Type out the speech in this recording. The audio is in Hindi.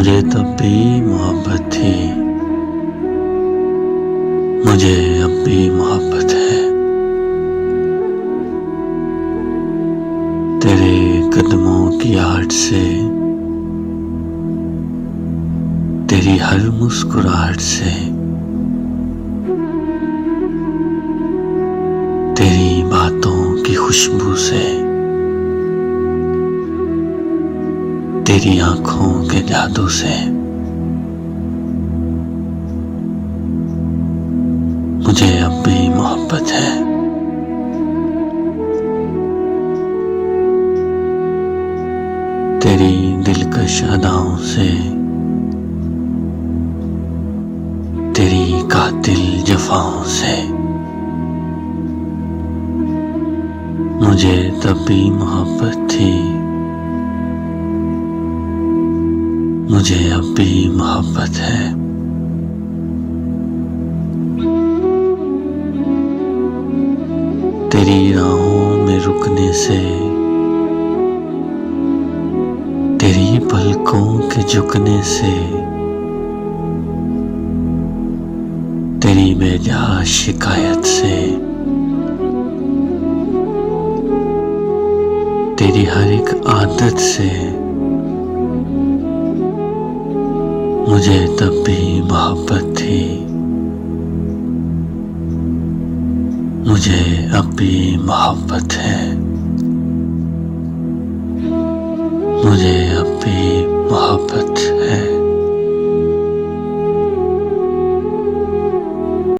मुझे तब भी मोहब्बत थी, मुझे अब भी मोहब्बत है। तेरे कदमों की आहट से, तेरी हर मुस्कुराहट से, तेरी बातों की खुशबू से, तेरी आंखों के जादू से मुझे अब भी मोहब्बत है। तेरी दिलकश अदाओं से, तेरी कातिल जफाओं से मुझे तब भी मोहब्बत थी, मुझे अब भी मोहब्बत है। तेरी राहों में रुकने से, तेरी पलकों के झुकने से, तेरी बेजा शिकायत से, तेरी हर एक आदत से मुझे तब भी मोहब्बत थी, मुझे अब भी मोहब्बत है। मुझे अब भी मोहब्बत है।